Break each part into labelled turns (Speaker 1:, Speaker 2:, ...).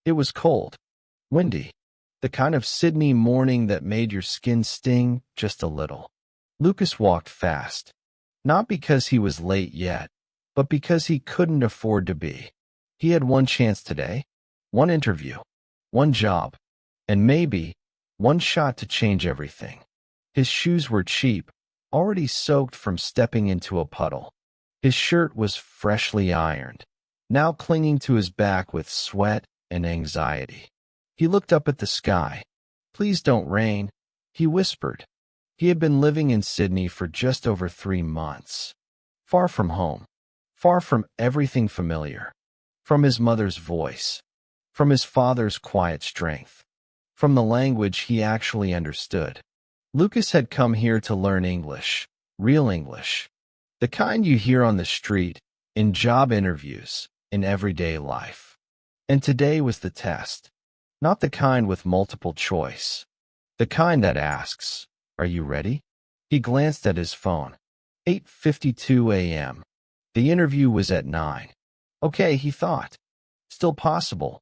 Speaker 1: It was cold, windy, the kind of Sydney morning that made your skin sting just a little. Lucas walked fast, not because he was late yet, but because he couldn't afford to be. He had one chance today, one interview, one job, and maybe one shot to change everything. His shoes were cheap, already soaked from stepping into a puddle. His shirt was freshly ironed, now clinging to his back with sweat and anxiety. He looked up at the sky. "Please don't rain," he whispered. He had been living in Sydney for just over 3 months. Far from home, far from everything familiar, from his mother's voice, from his father's quiet strength, from the language he actually understood. Lucas had come here to learn English, real English, the kind you hear on the street, in job interviews, in everyday life. And today was the test, not the kind with multiple choice, the kind that asks, "Are you ready?" He glanced at his phone. 8:52 a.m. The interview was at 9. Okay, he thought. Still possible.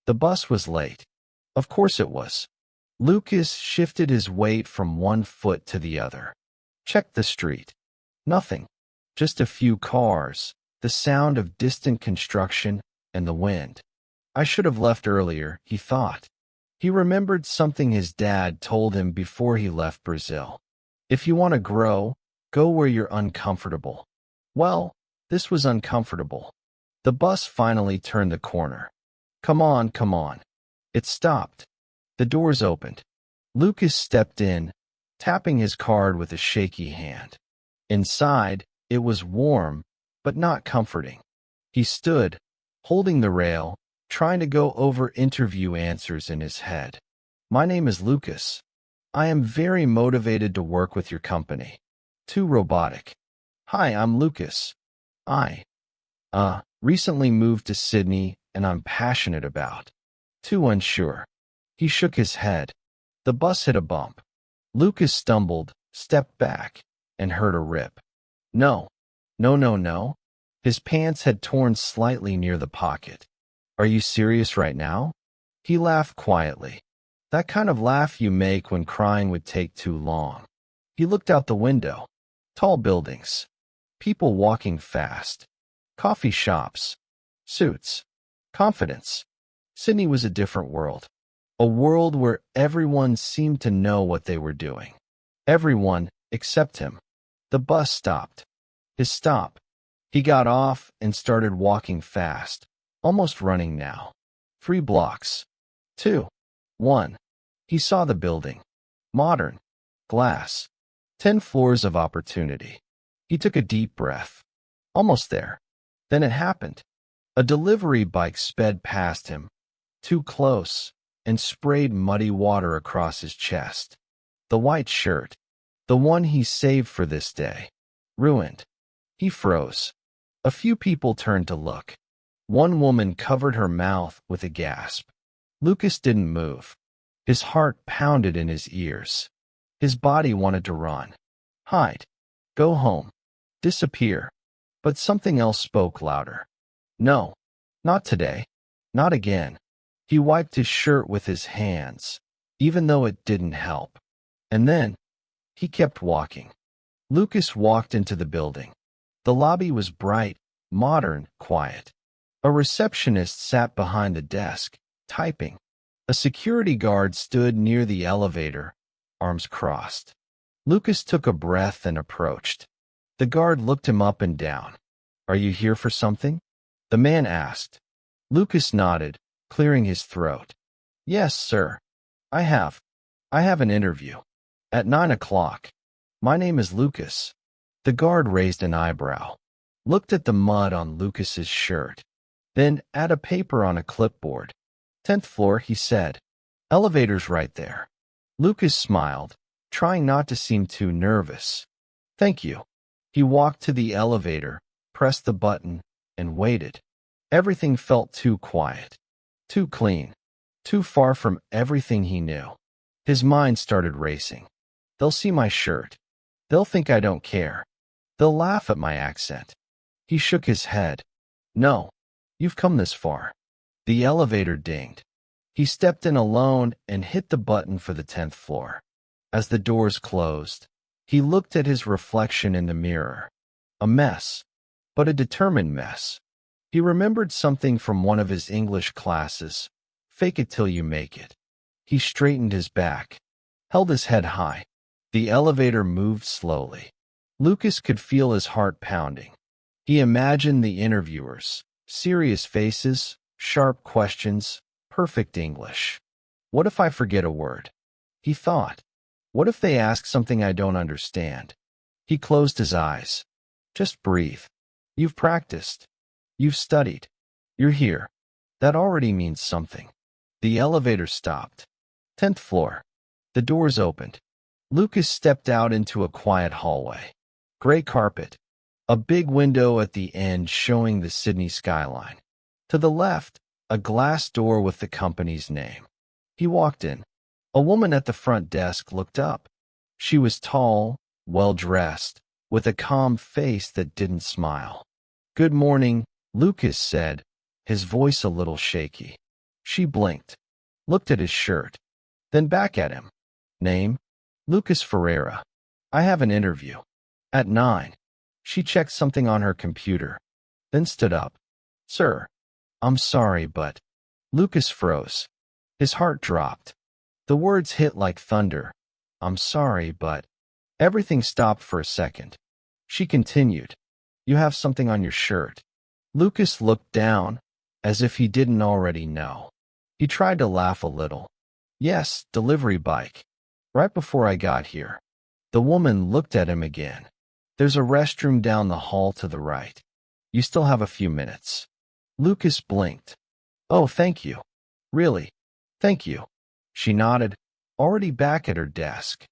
Speaker 1: The bus was late. Of course it was. Lucas shifted his weight from one foot to the other. Checked the street. Nothing. Just a few cars, the sound of distant construction, and the wind. I should have left earlier, he thought. He remembered something his dad told him before he left Brazil. If you want to grow, go where you're uncomfortable. Well, this was uncomfortable. The bus finally turned the corner. Come on, come on. It stopped. The doors opened. Lucas stepped in, tapping his card with a shaky hand. Inside, it was warm, but not comforting. He stood, holding the rail, trying to go over interview answers in his head. "My name is Lucas. I am very motivated to work with your company." Too robotic. "Hi, I'm Lucas. I, recently moved to Sydney and I'm passionate about." Too unsure. He shook his head. The bus hit a bump. Lucas stumbled, stepped back, and heard a rip. No. No, no, no. His pants had torn slightly near the pocket. "Are you serious right now?" He laughed quietly. That kind of laugh you make when crying would take too long. He looked out the window. Tall buildings. People walking fast. Coffee shops. Suits. Confidence. Sydney was a different world. A world where everyone seemed to know what they were doing. Everyone except him. The bus stopped. His stop. He got off and started walking fast, almost running now. 3 blocks. 2. 1. He saw the building. Modern. Glass. 10 floors of opportunity. He took a deep breath. Almost there. Then it happened. A delivery bike sped past him, too close, and sprayed muddy water across his chest. The white shirt, the one he saved for this day, ruined. He froze. A few people turned to look. One woman covered her mouth with a gasp. Lucas didn't move. His heart pounded in his ears. His body wanted to run. Hide. Go home. Disappear. But something else spoke louder. No. Not today. Not again. He wiped his shirt with his hands, even though it didn't help. And then, he kept walking. Lucas walked into the building. The lobby was bright, modern, quiet. A receptionist sat behind the desk, typing. A security guard stood near the elevator, arms crossed. Lucas took a breath and approached. The guard looked him up and down. "Are you here for something?" the man asked. Lucas nodded, clearing his throat. "Yes, sir. I have an interview. At 9 o'clock. My name is Lucas." The guard raised an eyebrow, looked at the mud on Lucas's shirt, then at a paper on a clipboard. 10th floor, he said. "Elevator's right there." Lucas smiled, trying not to seem too nervous. "Thank you." He walked to the elevator, pressed the button, and waited. Everything felt too quiet, too clean, too far from everything he knew. His mind started racing. They'll see my shirt. They'll think I don't care. They'll laugh at my accent. He shook his head. "No, you've come this far." The elevator dinged. He stepped in alone and hit the button for the 10th floor. As the doors closed, he looked at his reflection in the mirror. A mess, but a determined mess. He remembered something from one of his English classes. Fake it till you make it. He straightened his back, held his head high. The elevator moved slowly. Lucas could feel his heart pounding. He imagined the interviewers, serious faces, sharp questions, perfect English. What if I forget a word? He thought. What if they ask something I don't understand? He closed his eyes. Just breathe. You've practiced. You've studied. You're here. That already means something. The elevator stopped. 10th floor. The doors opened. Lucas stepped out into a quiet hallway. Gray carpet. A big window at the end showing the Sydney skyline. To the left, a glass door with the company's name. He walked in. A woman at the front desk looked up. She was tall, well-dressed, with a calm face that didn't smile. "Good morning," Lucas said, his voice a little shaky. She blinked, looked at his shirt, then back at him. "Name?" "Lucas Ferreira. I have an interview. At 9. She checked something on her computer, then stood up. "Sir, I'm sorry, but..." Lucas froze. His heart dropped. The words hit like thunder. "I'm sorry, but..." Everything stopped for a second. She continued. "You have something on your shirt." Lucas looked down, as if he didn't already know. He tried to laugh a little. "Yes, delivery bike. Right before I got here." The woman looked at him again. "There's a restroom down the hall to the right. You still have a few minutes." Lucas blinked. "Oh, thank you. Really? Thank you." She nodded, already back at her desk.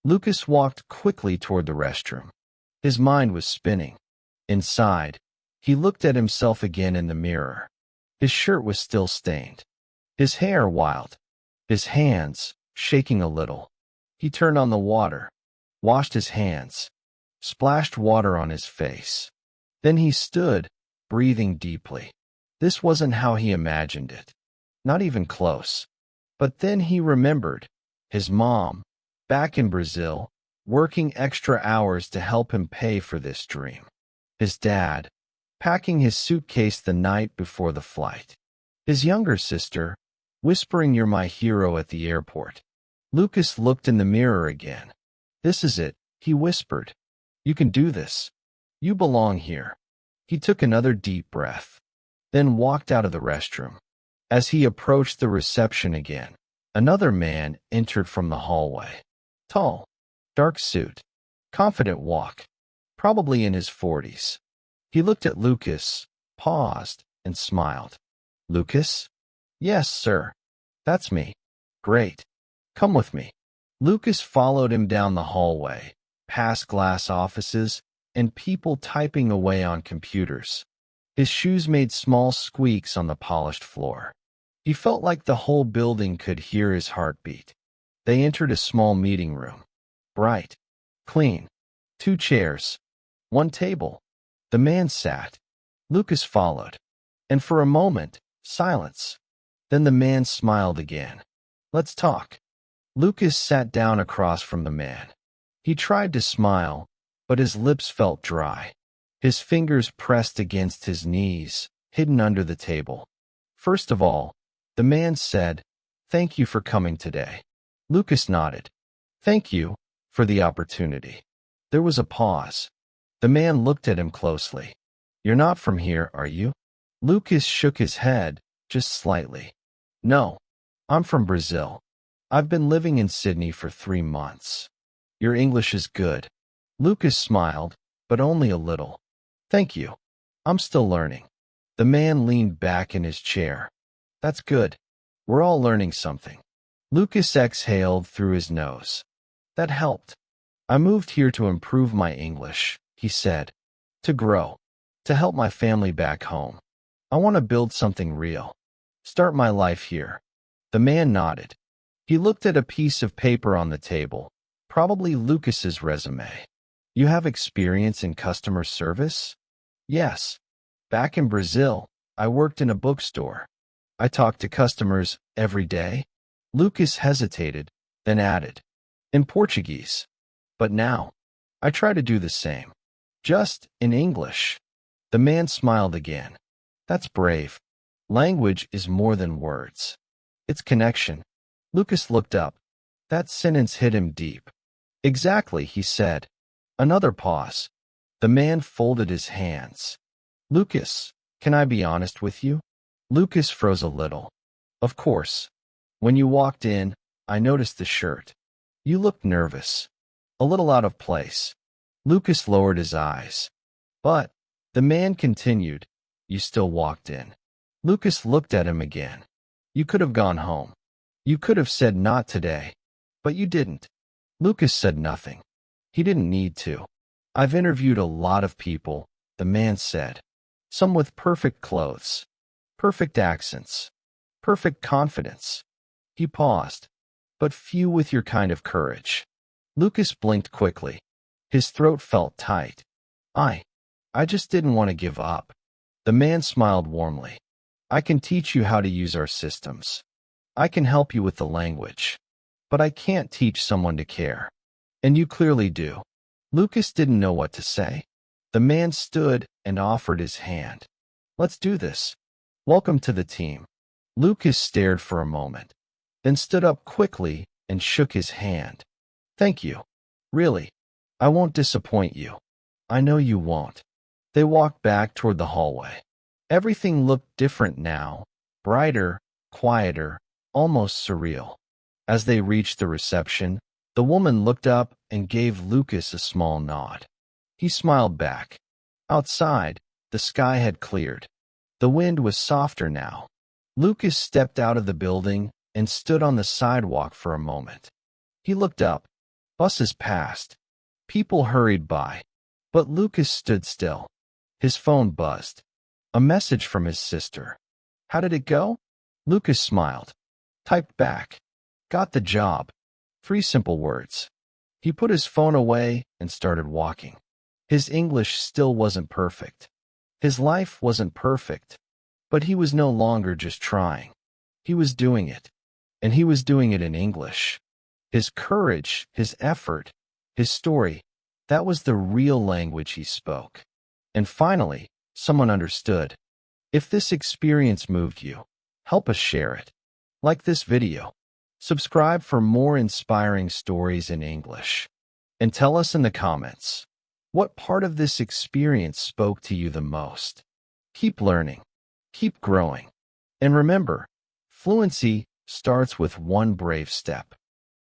Speaker 1: Lucas walked quickly toward the restroom. His mind was spinning. Inside, he looked at himself again in the mirror. His shirt was still stained. His hair wild. His hands shaking a little. He turned on the water, washed his hands, splashed water on his face. Then he stood, breathing deeply. This wasn't how he imagined it. Not even close. But then he remembered his mom, back in Brazil, working extra hours to help him pay for this dream. His dad, packing his suitcase the night before the flight. His younger sister, whispering, "You're my hero," at the airport. Lucas looked in the mirror again. "This is it," he whispered. "You can do this. You belong here." He took another deep breath, then walked out of the restroom. As he approached the reception again, another man entered from the hallway. Tall, dark suit, confident walk, probably in his 40s. He looked at Lucas, paused, and smiled. "Lucas?" "Yes, sir. That's me." "Great. Come with me." Lucas followed him down the hallway, past glass offices, and people typing away on computers. His shoes made small squeaks on the polished floor. He felt like the whole building could hear his heartbeat. They entered a small meeting room. Bright, clean, 2 chairs, 1 table. The man sat. Lucas followed. And for a moment, silence. Then the man smiled again. "Let's talk." Lucas sat down across from the man. He tried to smile, but his lips felt dry. His fingers pressed against his knees, hidden under the table. "First of all," the man said, "thank you for coming today." Lucas nodded. "Thank you for the opportunity." There was a pause. The man looked at him closely. "You're not from here, are you?" Lucas shook his head, just slightly. "No, I'm from Brazil. I've been living in Sydney for 3 months. Your English is good." Lucas smiled, but only a little. "Thank you. I'm still learning." The man leaned back in his chair. "That's good. We're all learning something." Lucas exhaled through his nose. "That helped. I moved here to improve my English," he said. "To grow. To help my family back home. I want to build something real. Start my life here." The man nodded. He looked at a piece of paper on the table, probably Lucas's resume. "You have experience in customer service?" "Yes. Back in Brazil, I worked in a bookstore. I talk to customers every day. Lucas hesitated, then added, in Portuguese. But now, I try to do the same. Just in English. The man smiled again. That's brave. Language is more than words. It's connection. Lucas looked up. That sentence hit him deep. Exactly, he said. Another pause. The man folded his hands. Lucas, can I be honest with you? Lucas froze a little. Of course. When you walked in, I noticed the shirt. You looked nervous. A little out of place. Lucas lowered his eyes. But, the man continued, you still walked in. Lucas looked at him again. You could have gone home. You could have said not today. But you didn't. Lucas said nothing. He didn't need to. I've interviewed a lot of people, the man said. Some with perfect clothes, perfect accents, perfect confidence. He paused. But few with your kind of courage. Lucas blinked quickly. His throat felt tight. I just didn't want to give up. The man smiled warmly. I can teach you how to use our systems. I can help you with the language. But I can't teach someone to care. And you clearly do. Lucas didn't know what to say. The man stood and offered his hand. Let's do this. Welcome to the team. Lucas stared for a moment, then stood up quickly and shook his hand. Thank you. Really, I won't disappoint you. I know you won't. They walked back toward the hallway. Everything looked different now, brighter, quieter, almost surreal. As they reached the reception, the woman looked up and gave Lucas a small nod. He smiled back. Outside, the sky had cleared. The wind was softer now. Lucas stepped out of the building and stood on the sidewalk for a moment. He looked up. Buses passed. People hurried by. But Lucas stood still. His phone buzzed. A message from his sister. How did it go? Lucas smiled. Typed back. Got the job. 3 simple words. He put his phone away and started walking. His English still wasn't perfect. His life wasn't perfect. But he was no longer just trying. He was doing it. And he was doing it in English. His courage, his effort, his story, that was the real language he spoke. And finally, someone understood. If this experience moved you, help us share it. Like this video. Subscribe for more inspiring stories in English. And tell us in the comments, what part of this experience spoke to you the most? Keep learning. Keep growing. And remember, fluency starts with one brave step.